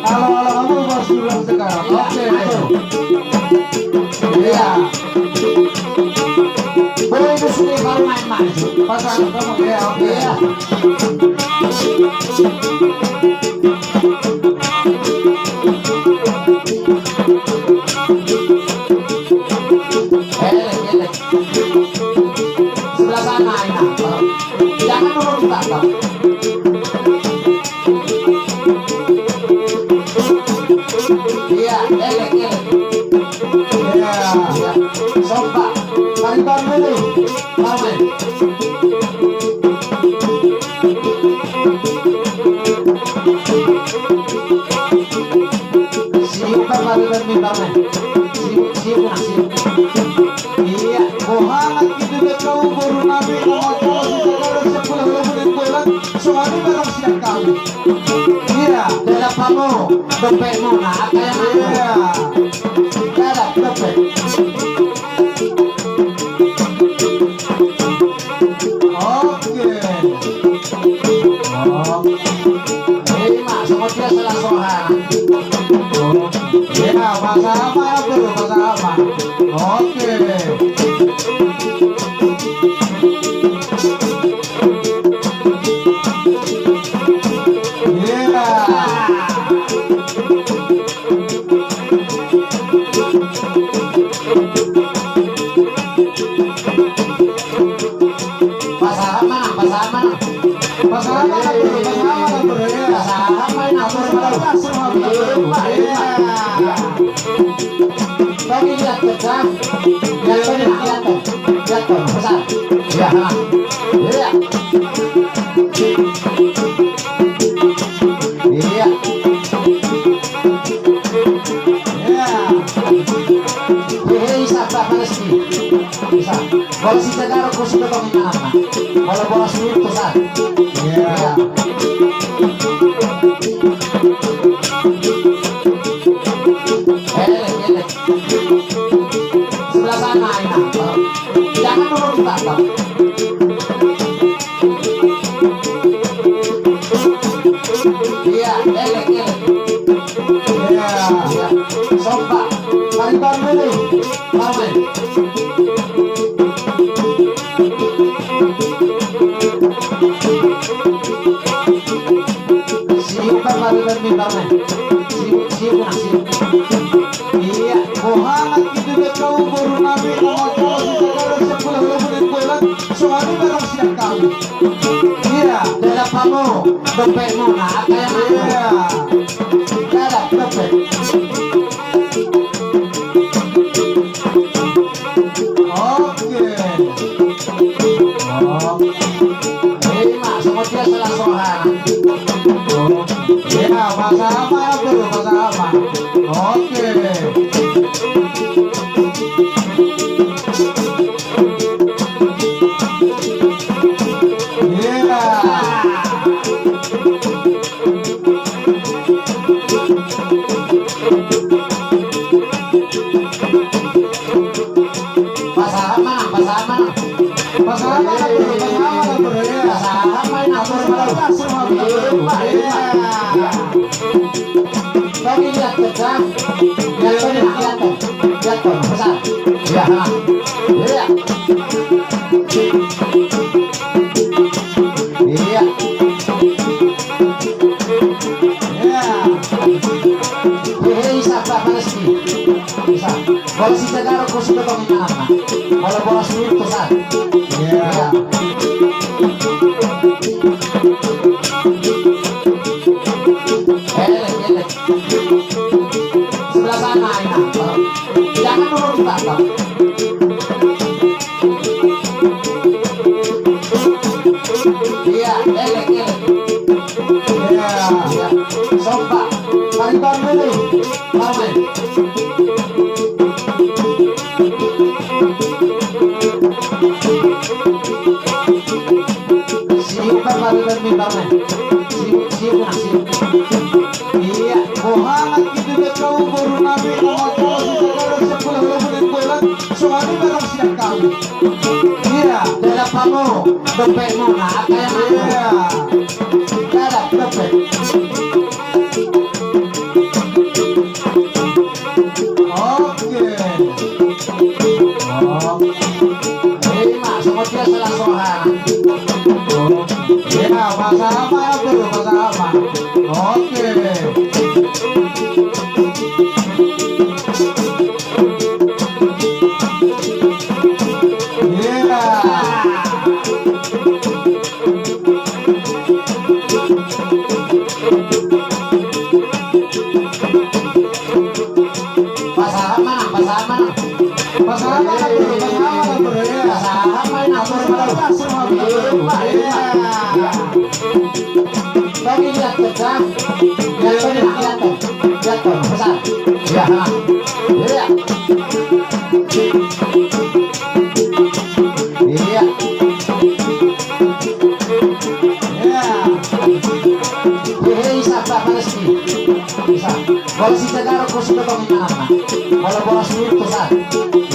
Halo, kamu bos bilang sekarang. Oke. Iya. Boleh di sini baru main-main. Pasangan kamu ya. Oke. Iya. Elek. Sebelah sana ini. Jangan dulu ditangkap. Iya, elek. Iya. Sompak. Tarik dulu. Main. Siuk kan baru minta main. Siuk. Iya. Muhammad itu kau baru nabi kalau sekolah 10 bulan soalnya barang siap kami. Iya. Dalam kamu dompetmu nah kayak Iya. dalam dompet. Oke. Oh. Mak sama dia salah sohan. Ya, bahasa apa ya bro? Bahasa apa? Oke. Iya. Pasaran mana? Bahasa apa bro? Bahasa apa bro? Ya. Pasaran main apa? Semua bro. Iya. Tapi lihat kerja, lihat tuh, besar. Iya, iya. Iya. Iya. Hei, siapa Palesti? Bisa. Bola si Tegaro ko si Totong Inana. Bola sulit to sa. Iya. Elek. Sebelah sana ini. Jangan dulu ditangkap. Iya, elek. Iya. Iya. Sompak. Tarik dulu. Main. Siuk kan baru minta main. Siuk. Iya. Muhammad itu kau baru nabi kalau sekolah 10 bulan soalnya barang siap kami. Iya. Dalam kamu dompetmu nah kayak Iya. dalam dompet. Oke. Oh. Mak sama dia salah sohan. Ya, bahasa apa ya bro? Bahasa apa? Oke. Iya. Pasaran mana? Bahasa apa bro? Bahasa apa bro? Ya. Pasaran main apa? Semua bro. Iya. Tapi lihat kerja, lihat tuh, besar. Iya, iya. Iya. Iya. Hei, siapa Palesti? Bisa. Bola si Tegaro ko si Totong Inana. Bola sulit to sa. Iya. Elek. Sebelah sana ini. Jangan dulu ditangkap. Iya, elek. Iya. Iya. Sompak. Tarik dulu. Main. Siuk kan baru minta main. Siuk. Iya. Muhammad itu kau baru nabi kalau sekolah 10 bulan soalnya barang siap kami. Iya. Dalam kamu dompetmu nah kayak Iya. dalam dompet. Sama ya bro, sama. Oke. Iya. Pasahan mana? Pasahan mana? Pasangan mana bro? Pasangan mana bro? Iya. Pasahan mana? Atur pada semua bro. Iya. Kau lihat kan? Lihat kau lihat kan? Lihat kau besar. Ya, iya. Iya. Iya. Hehe, isa berapa rezeki? Bisa. Kalau si Tegaro kau sudah kau minta apa? Kalau bola sulit tuh san.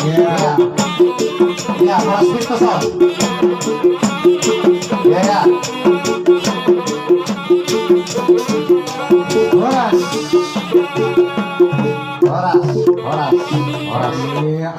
Iya. Ya, bola sulit tuh san. Ya. Horas. Horas. Iya.